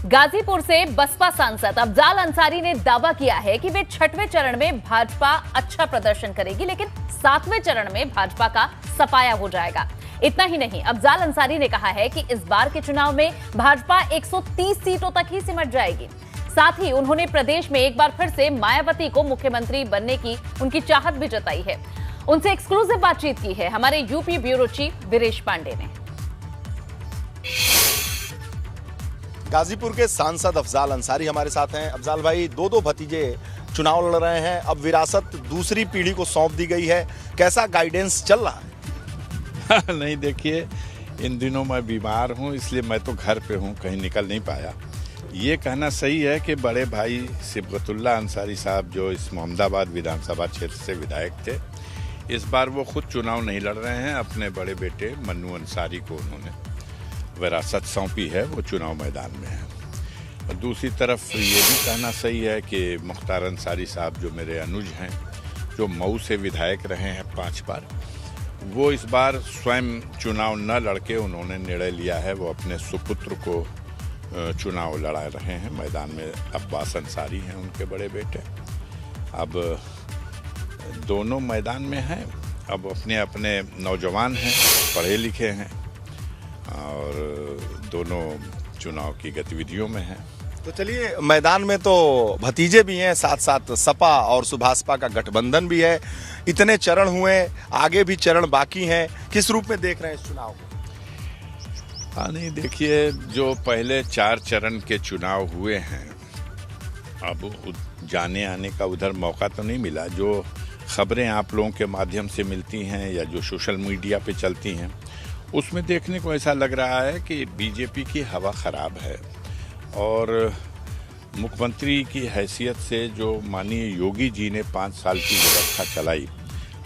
गाजीपुर से बसपा सांसद अफजाल अंसारी ने दावा किया है कि वे 6वें चरण में भाजपा अच्छा प्रदर्शन करेगी, लेकिन 7वें चरण में भाजपा का सफाया हो जाएगा। इतना ही नहीं, अफजाल अंसारी ने कहा है कि इस बार के चुनाव में भाजपा 130 सीटों तक ही सिमट जाएगी। साथ ही उन्होंने प्रदेश में एक बार फिर से मायावती को मुख्यमंत्री बनने की उनकी चाहत भी जताई है। उनसे एक्सक्लूसिव बातचीत की है हमारे UP bureau chief Viresh Pandey ने। गाजीपुर के सांसद अफजाल अंसारी हमारे साथ हैं। अफजाल भाई, दो भतीजे चुनाव लड़ रहे हैं, अब विरासत दूसरी पीढ़ी को सौंप दी गई है, कैसा गाइडेंस चल रहा है? नहीं, देखिए, इन दिनों मैं बीमार हूं, इसलिए मैं तो घर पे हूं, कहीं निकल नहीं पाया। ये कहना सही है कि बड़े भाई सिबगतुल्ला अंसारी साहब, जो इस मोहम्मदाबाद विधानसभा क्षेत्र से विधायक थे, इस बार वो खुद चुनाव नहीं लड़ रहे हैं। अपने बड़े बेटे मन्नू अंसारी को उन्होंने विरासत सौंपी है, वो चुनाव मैदान में है। और दूसरी तरफ ये भी कहना सही है कि मुख्तार अंसारी साहब, जो मेरे अनुज हैं, जो मऊ से विधायक रहे हैं 5 बार, वो इस बार स्वयं चुनाव न लड़के उन्होंने निर्णय लिया है, वो अपने सुपुत्र को चुनाव लड़ा रहे हैं मैदान में। अब्बास अंसारी हैं उनके बड़े बेटे। अब दोनों मैदान में हैं, अब अपने अपने नौजवान हैं, पढ़े लिखे हैं और दोनों चुनाव की गतिविधियों में हैं। तो चलिए, मैदान में तो भतीजे भी हैं, साथ साथ सपा और सुभासपा का गठबंधन भी है। इतने चरण हुए, आगे भी चरण बाकी हैं, किस रूप में देख रहे हैं इस चुनाव को? हाँ, नहीं, देखिए, जो पहले 4 चरण के चुनाव हुए हैं, अब जाने आने का उधर मौका तो नहीं मिला। जो खबरें आप लोगों के माध्यम से मिलती हैं या जो सोशल मीडिया पे चलती हैं, उसमें देखने को ऐसा लग रहा है कि बीजेपी की हवा ख़राब है और मुख्यमंत्री की हैसियत से जो माननीय योगी जी ने 5 साल की व्यवस्था चलाई,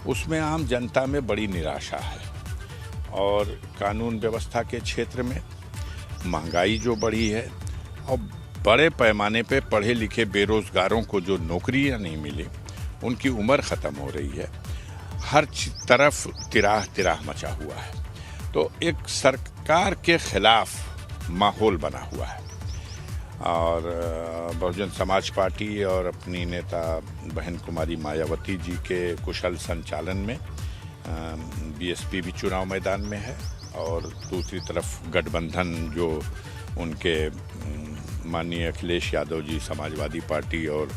उसमें आम जनता में बड़ी निराशा है। और कानून व्यवस्था के क्षेत्र में महंगाई जो बढ़ी है और बड़े पैमाने पे पढ़े लिखे बेरोजगारों को जो नौकरियां नहीं मिली, उनकी उम्र ख़त्म हो रही है। हर तरफ तिराह मचा हुआ है। तो एक सरकार के खिलाफ माहौल बना हुआ है और बहुजन समाज पार्टी और अपनी नेता बहन कुमारी मायावती जी के कुशल संचालन में बीएसपी भी चुनाव मैदान में है और दूसरी तरफ गठबंधन जो उनके माननीय अखिलेश यादव जी समाजवादी पार्टी और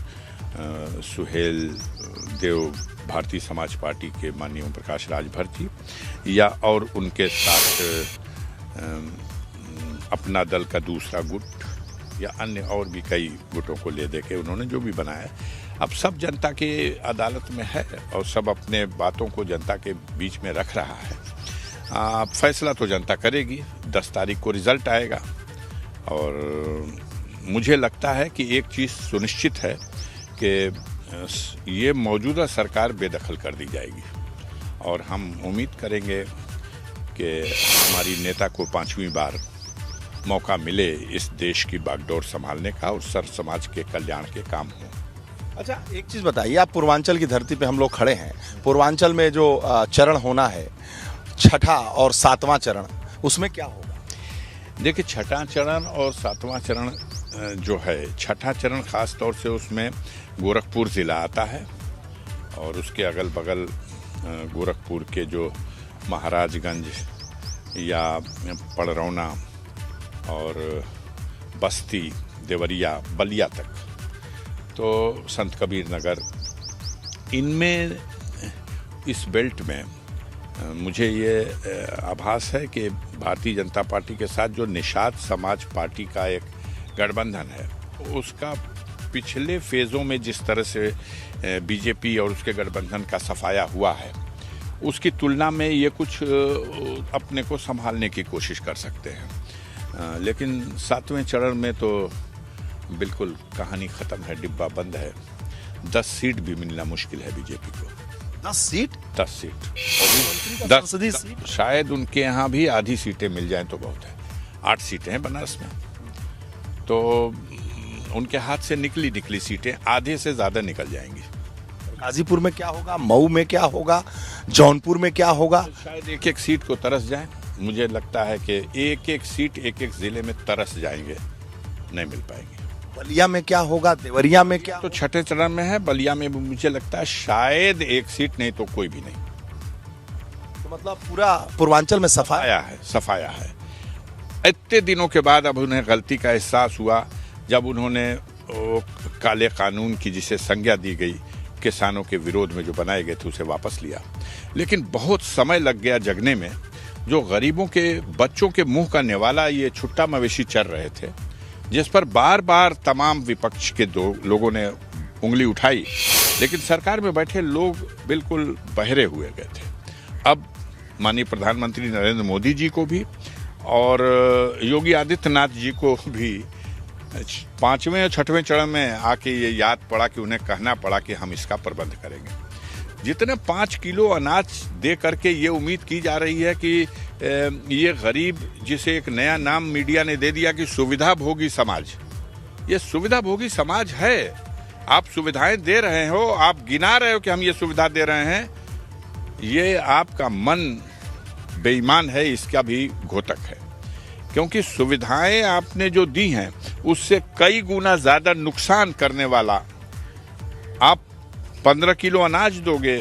सुहेल देव भारतीय समाज पार्टी के माननीय ओम प्रकाश राजभर जी या और उनके साथ अपना दल का दूसरा गुट या अन्य और भी कई गुटों को ले दे के उन्होंने जो भी बनाया, अब सब जनता के अदालत में है और सब अपने बातों को जनता के बीच में रख रहा है। फैसला तो जनता करेगी, 10 तारीख को रिजल्ट आएगा और मुझे लगता है कि एक चीज़ सुनिश्चित है कि ये मौजूदा सरकार बेदखल कर दी जाएगी और हम उम्मीद करेंगे कि हमारी नेता को 5वीं बार मौका मिले इस देश की बागडोर संभालने का और सर समाज के कल्याण के काम हो। अच्छा, एक चीज़ बताइए, आप पूर्वांचल की धरती पे हम लोग खड़े हैं। पूर्वांचल में जो चरण होना है, 6ठा और 7वां चरण, उसमें क्या होगा? देखिए, 6ठा चरण और 7वां चरण जो है, 6ठा चरण ख़ास तौर से उसमें गोरखपुर ज़िला आता है और उसके अगल बगल गोरखपुर के जो महाराजगंज या पड़रौना और बस्ती, देवरिया, बलिया तक, तो संत कबीर नगर, इनमें इस बेल्ट में मुझे ये आभास है कि भारतीय जनता पार्टी के साथ जो निषाद समाज पार्टी का एक गठबंधन है, उसका पिछले फेज़ों में जिस तरह से बीजेपी और उसके गठबंधन का सफाया हुआ है, उसकी तुलना में ये कुछ अपने को संभालने की कोशिश कर सकते हैं। लेकिन 7वें चरण में तो बिल्कुल कहानी ख़त्म है, डिब्बा बंद है। 10 सीट भी मिलना मुश्किल है बीजेपी को। 10 सीट? 10 सीट, 10 सीट, शायद उनके यहाँ भी आधी सीटें मिल जाएं तो बहुत है। 8 सीटें हैं बनारस में, तो उनके हाथ से निकली सीटें आधे से ज़्यादा निकल जाएंगी। गाजीपुर में क्या होगा, मऊ में क्या होगा, जौनपुर में क्या होगा? शायद एक सीट को तरस जाए। मुझे लगता है कि एक सीट एक ज़िले में तरस जाएंगे नहीं मिल पाएंगी। बलिया में क्या होगा, देवरिया में क्या? तो छठे चरण में है, बलिया में मुझे लगता है शायद एक सीट, नहीं तो कोई भी नहीं। तो मतलब पूरा पूर्वांचल में सफाया सफाया है। इतने दिनों के बाद अब उन्हें गलती का एहसास हुआ जब उन्होंने काले कानून की जिसे संज्ञा दी गई किसानों के विरोध में जो बनाए गए थे उसे वापस लिया। लेकिन बहुत समय लग गया जगने में। जो गरीबों के बच्चों के मुंह का निवाला ये छुट्टा मवेशी चर रहे थे, जिस पर बार बार तमाम विपक्ष के लोगों ने उंगली उठाई, लेकिन सरकार में बैठे लोग बिल्कुल बहरे हुए गए थे। अब माननीय प्रधानमंत्री नरेंद्र मोदी जी को भी और योगी आदित्यनाथ जी को भी 5वें और 6वें चरण में आके ये याद पड़ा कि उन्हें कहना पड़ा कि हम इसका प्रबंध करेंगे। जितने 5 किलो अनाज दे करके ये उम्मीद की जा रही है कि ये गरीब, जिसे एक नया नाम मीडिया ने दे दिया कि सुविधा भोगी समाज, ये सुविधा भोगी समाज है। आप सुविधाएं दे रहे हो, आप गिना रहे हो कि हम ये सुविधा दे रहे हैं, ये आपका मन बेईमान है, इसका भी घोतक है। क्योंकि सुविधाएं आपने जो दी हैं उससे कई गुना ज्यादा नुकसान करने वाला आप 15 किलो अनाज दोगे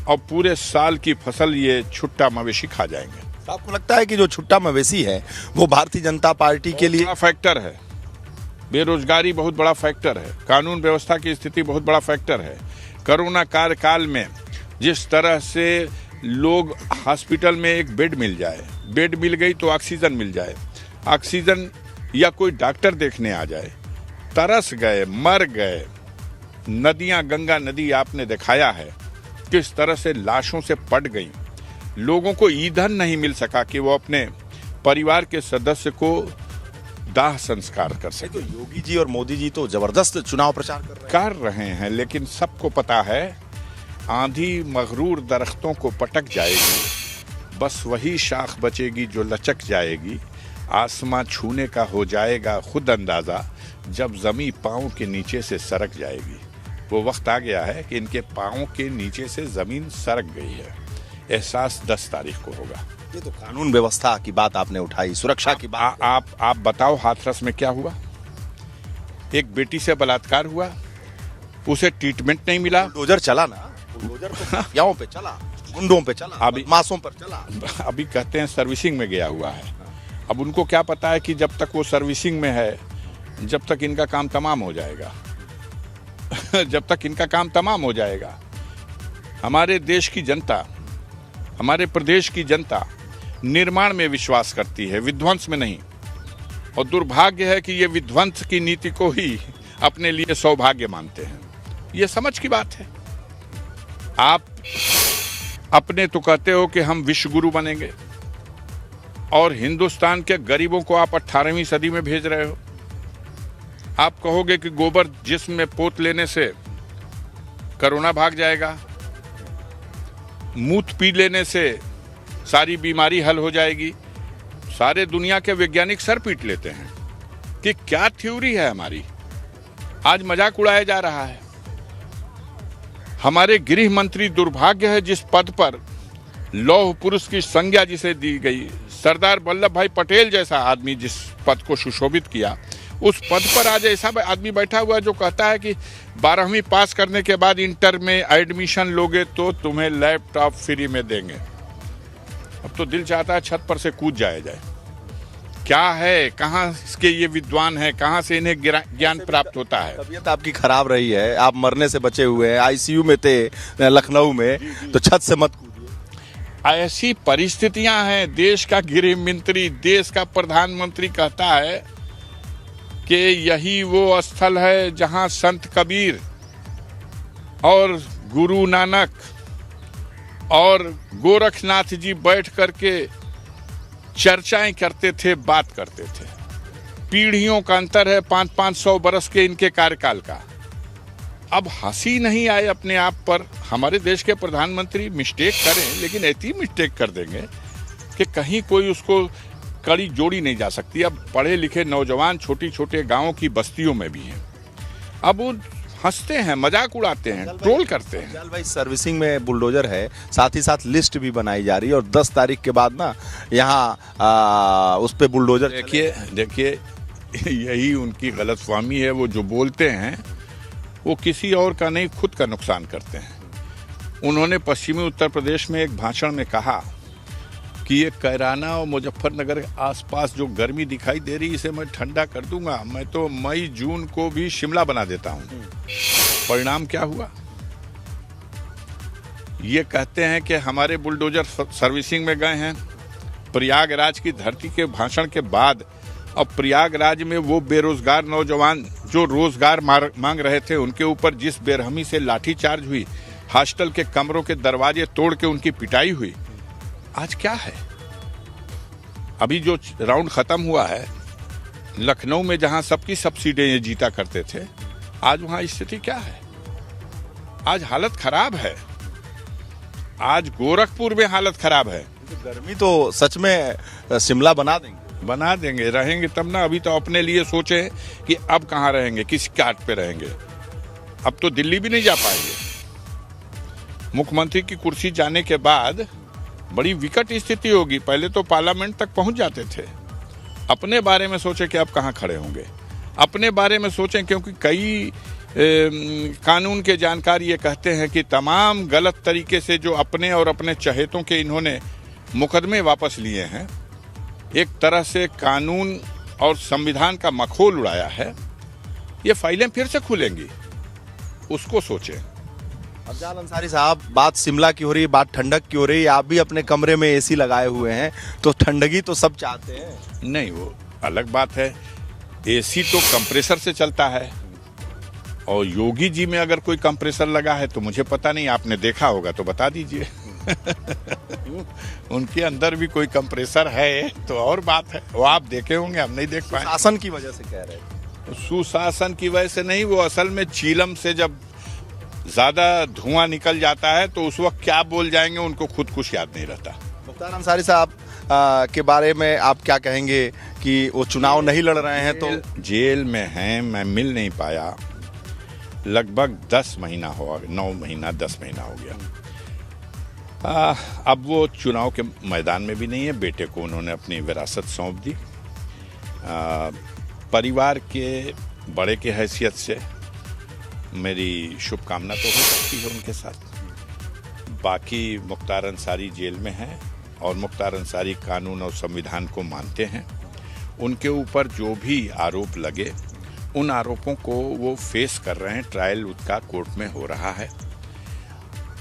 और पूरे साल की फसल ये छुट्टा मवेशी खा जाएंगे। तो आपको लगता है कि जो छुट्टा मवेशी है वो भारतीय जनता पार्टी के लिए फैक्टर है? बेरोजगारी बहुत बड़ा फैक्टर है, कानून व्यवस्था की स्थिति बहुत बड़ा फैक्टर है। कोरोना काल में जिस तरह से लोग हॉस्पिटल में एक बेड मिल जाए, बेड मिल गई तो ऑक्सीजन मिल जाए, ऑक्सीजन या कोई डॉक्टर देखने आ जाए, तरस गए, मर गए। नदियां, गंगा नदी आपने दिखाया है किस तरह से लाशों से पट गई। लोगों को ईंधन नहीं मिल सका कि वो अपने परिवार के सदस्य को दाह संस्कार कर सके। तो योगी जी और मोदी जी तो जबरदस्त चुनाव प्रचार कर रहे हैं, लेकिन सबको पता है आंधी मगरूर दरख्तों को पटक जाएगी, बस वही शाख बचेगी जो लचक जाएगी। आसमां छूने का हो जाएगा खुद अंदाजा जब जमीन पांव के नीचे से सरक जाएगी। वो वक्त आ गया है कि इनके पांव के नीचे से जमीन सरक गई है। एहसास 10 तारीख को होगा। ये तो कानून व्यवस्था की बात आपने उठाई, सुरक्षा की बात। आप बताओ हाथरस में क्या हुआ? एक बेटी से बलात्कार हुआ, उसे ट्रीटमेंट नहीं मिला। बुलडोजर चला ना, बुलडोजर तो माफियाओं पे चला, गुंडों पे चला, अभी मासूम पर चला। अभी कहते हैं सर्विसिंग में गया हुआ है। अब उनको क्या पता है कि जब तक वो सर्विसिंग में है, जब तक इनका काम तमाम हो जाएगा जब तक इनका काम तमाम हो जाएगा। हमारे देश की जनता, हमारे प्रदेश की जनता निर्माण में विश्वास करती है, विध्वंस में नहीं। और दुर्भाग्य है कि ये विध्वंस की नीति को ही अपने लिए सौभाग्य मानते हैं। ये समझ की बात है। आप अपने तो कहते हो कि हम विश्व गुरु बनेंगे और हिंदुस्तान के गरीबों को आप 18वीं सदी में भेज रहे हो। आप कहोगे कि गोबर जिस्म में पोत लेने से कोरोना भाग जाएगा, मूत पी लेने से सारी बीमारी हल हो जाएगी। सारे दुनिया के वैज्ञानिक सर पीट लेते हैं कि क्या थ्योरी है हमारी। आज मजाक उड़ाया जा रहा है। हमारे गृह मंत्री, दुर्भाग्य है जिस पद पर लौह पुरुष की संज्ञा जिसे दी गई, सरदार वल्लभ भाई पटेल जैसा आदमी जिस पद को सुशोभित किया, उस पद पर आज ऐसा आदमी बैठा हुआ जो कहता है कि 12वीं पास करने के बाद इंटर में एडमिशन लोगे तो तुम्हें लैपटॉप फ्री में देंगे। अब तो दिल चाहता है छत पर से कूद जाया जाए। क्या है, कहाँ इसके ये विद्वान है, कहाँ से इन्हें ज्ञान प्राप्त होता है? तबीयत आपकी खराब रही है, आप मरने से बचे हुए हैं, आईसीयू में थे लखनऊ में, तो छत से मत कूदिए। ऐसी परिस्थितियां हैं। देश का गृह मंत्री, देश का प्रधानमंत्री कहता है कि यही वो स्थल है जहां संत कबीर और गुरु नानक और गोरखनाथ जी बैठ करके चर्चाएं करते थे, बात करते थे। पीढ़ियों का अंतर है, 500-500 बरस के इनके कार्यकाल का। अब हंसी नहीं आए अपने आप पर। हमारे देश के प्रधानमंत्री मिस्टेक करें, लेकिन ऐसी मिस्टेक कर देंगे कि कहीं कोई उसको कड़ी जोड़ी नहीं जा सकती। अब पढ़े लिखे नौजवान छोटी छोटे गांवों की बस्तियों में भी हैं। अब वो हंसते हैं, मजाक उड़ाते हैं, ट्रोल करते हैं। भाई सर्विसिंग में बुलडोजर है, साथ ही साथ लिस्ट भी बनाई जा रही है और 10 तारीख के बाद ना यहाँ उस पे बुलडोजर। देखिए यही उनकी गलतफहमी है। वो जो बोलते हैं वो किसी और का नहीं, खुद का नुकसान करते हैं। उन्होंने पश्चिमी उत्तर प्रदेश में एक भाषण में कहा कि ये कैराना और मुजफ्फरनगर के आसपास जो गर्मी दिखाई दे रही, इसे मैं ठंडा कर दूंगा, मैं तो मई जून को भी शिमला बना देता हूं। परिणाम क्या हुआ? ये कहते हैं कि हमारे बुलडोजर सर्विसिंग में गए हैं। प्रयागराज की धरती के भाषण के बाद अब प्रयागराज में वो बेरोजगार नौजवान जो रोजगार मांग रहे थे, उनके ऊपर जिस बेरहमी से लाठीचार्ज हुई, हॉस्टल के कमरों के दरवाजे तोड़ के उनकी पिटाई हुई, आज क्या है? अभी जो राउंड खत्म हुआ है लखनऊ में, जहां सबकी सब्सिडी जीता करते थे, आज वहां स्थिति क्या है? आज हालत खराब है। आज गोरखपुर में हालत खराब है। गर्मी तो सच में शिमला बना देंगे, रहेंगे तब ना। अभी तो अपने लिए सोचे कि अब कहाँ रहेंगे, किस काट पे रहेंगे। अब तो दिल्ली भी नहीं जा पाएंगे। मुख्यमंत्री की कुर्सी जाने के बाद बड़ी विकट स्थिति होगी। पहले तो पार्लियामेंट तक पहुंच जाते थे। अपने बारे में सोचे कि अब कहाँ खड़े होंगे, अपने बारे में सोचें, क्योंकि कई कानून के जानकार ये कहते हैं कि तमाम गलत तरीके से जो अपने और अपने चहेतों के इन्होंने मुकदमे वापस लिए हैं, एक तरह से कानून और संविधान का मखौल उड़ाया है। ये फाइलें फिर से खुलेंगी, उसको सोचें। अफजाल अंसारी साहब, बात शिमला की हो रही है, बात ठंडक की हो रही है। आप भी अपने कमरे में एसी लगाए हुए हैं, तो ठंडगी तो सब चाहते हैं। नहीं, वो अलग बात है। एसी तो कंप्रेसर से चलता है, और योगी जी में अगर कोई कंप्रेसर लगा है तो मुझे पता नहीं, आपने देखा होगा तो बता दीजिए। उनके अंदर भी कोई कंप्रेसर है तो और बात है, वो आप देखे होंगे, हम नहीं देख पाए। शासन की वजह से कह रहे हैं। सुशासन की वजह से नहीं, वो असल में चीलम से जब ज्यादा धुआं निकल जाता है तो उस वक्त क्या बोल जाएंगे उनको खुद कुछ याद नहीं रहता। मुख्तार अंसारी साहब के बारे में आप क्या कहेंगे कि वो चुनाव नहीं लड़ रहे हैं? तो जेल में हैं, मैं मिल नहीं पाया। लगभग 10 महीना हुआ, 9 महीना 10 महीना हो गया। अब वो चुनाव के मैदान में भी नहीं है। बेटे को उन्होंने अपनी विरासत सौंप दी। परिवार के बड़े के हैसियत से मेरी शुभकामना तो हो सकती है उनके साथ। बाकी मुख्तार अंसारी जेल में हैं और मुख्तार अंसारी कानून और संविधान को मानते हैं। उनके ऊपर जो भी आरोप लगे, उन आरोपों को वो फेस कर रहे हैं। ट्रायल उसका कोर्ट में हो रहा है।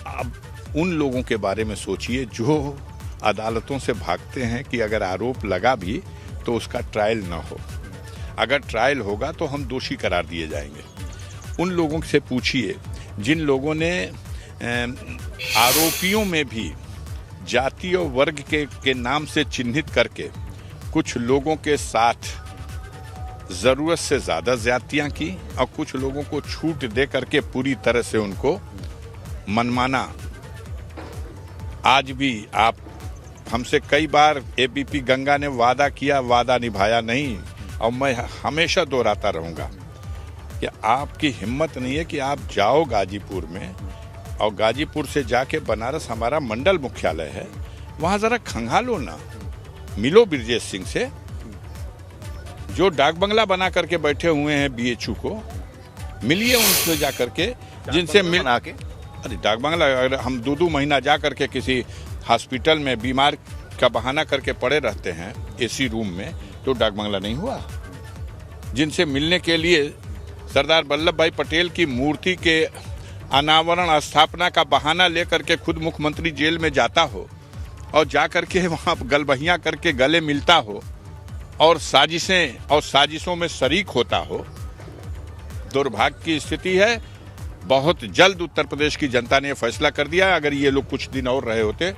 अब उन लोगों के बारे में सोचिए जो अदालतों से भागते हैं कि अगर आरोप लगा भी तो उसका ट्रायल न हो। अगर ट्रायल होगा तो हम दोषी करार दिए जाएंगे। उन लोगों से पूछिए जिन लोगों ने आरोपियों में भी जाति और वर्ग के नाम से चिन्हित करके कुछ लोगों के साथ जरूरत से ज्यादा ज्यादतियां की और कुछ लोगों को छूट दे करके पूरी तरह से उनको मनमाना। आज भी आप हमसे कई बार एबीपी गंगा ने वादा किया, वादा निभाया नहीं। और मैं हमेशा दोहराता रहूंगा कि आपकी हिम्मत नहीं है कि आप जाओ गाजीपुर में, और गाजीपुर से जाके बनारस हमारा मंडल मुख्यालय है, वहां जरा खंगालो ना, मिलो ब्रजेश सिंह से जो डाक बंगला बना करके बैठे हुए हैं बीएचयू को। मिलिए उनसे जा करके, जिनसे मिल के। अरे डाक बंगला, अगर हम 2-2 महीना जा करके किसी हॉस्पिटल में बीमार का बहाना करके पड़े रहते हैं एसी रूम में, तो डाक बंगला नहीं हुआ। जिनसे मिलने के लिए सरदार वल्लभ भाई पटेल की मूर्ति के अनावरण स्थापना का बहाना लेकर के खुद मुख्यमंत्री जेल में जाता हो और जाकर के वहां गलबहियां करके गले मिलता हो और साजिशों में शरीक होता हो, दुर्भाग्य की स्थिति है। बहुत जल्द उत्तर प्रदेश की जनता ने फैसला कर दिया। अगर ये लोग कुछ दिन और रहे होते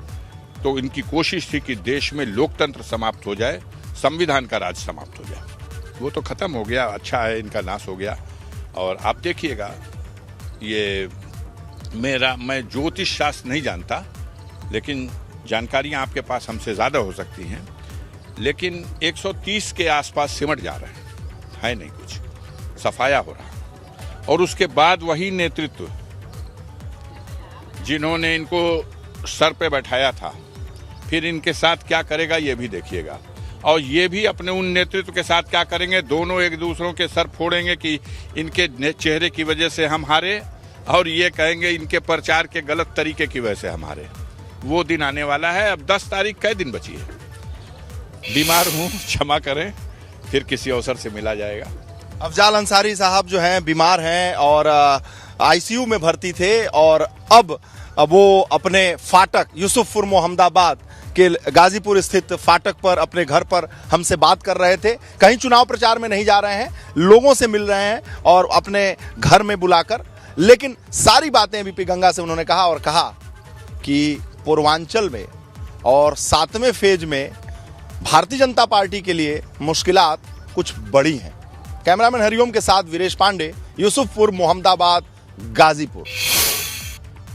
तो इनकी कोशिश थी कि देश में लोकतंत्र समाप्त हो जाए, संविधान का राज समाप्त हो जाए। वो तो खत्म हो गया, अच्छा है, इनका नाश हो गया। और आप देखिएगा, ये मैं ज्योतिष शास्त्र नहीं जानता, लेकिन जानकारियां आपके पास हमसे ज़्यादा हो सकती हैं। लेकिन 130 के आसपास सिमट जा रहे हैं, है नहीं कुछ, सफाया हो रहा। और उसके बाद वही नेतृत्व जिन्होंने इनको सर पे बैठाया था, फिर इनके साथ क्या करेगा ये भी देखिएगा। और ये भी अपने उन नेतृत्व के साथ क्या करेंगे, दोनों एक दूसरों के सर फोड़ेंगे कि इनके चेहरे की वजह से हम हारे, और ये कहेंगे इनके प्रचार के गलत तरीके की वजह से हम हारे। वो दिन आने वाला है। अब 10 तारीख कै दिन बची है। बीमार हूँ, क्षमा करें, फिर किसी अवसर से मिला जाएगा। अफजाल अंसारी साहब जो हैं बीमार हैं और आईसीयू में भर्ती थे, और अब वो अपने फाटक यूसुफपुर मोहम्मदाबाद के गाजीपुर स्थित फाटक पर अपने घर पर हमसे बात कर रहे थे। कहीं चुनाव प्रचार में नहीं जा रहे हैं, लोगों से मिल रहे हैं और अपने घर में बुलाकर, लेकिन सारी बातें बीपी गंगा से उन्होंने कहा, और कहा कि पूर्वांचल में और 7वें फेज में भारतीय जनता पार्टी के लिए मुश्किलात कुछ बड़ी हैं। कैमरामैन हरिओम के साथ वीरेश पांडे, यूसुफपुर मोहम्मदाबाद, गाजीपुर।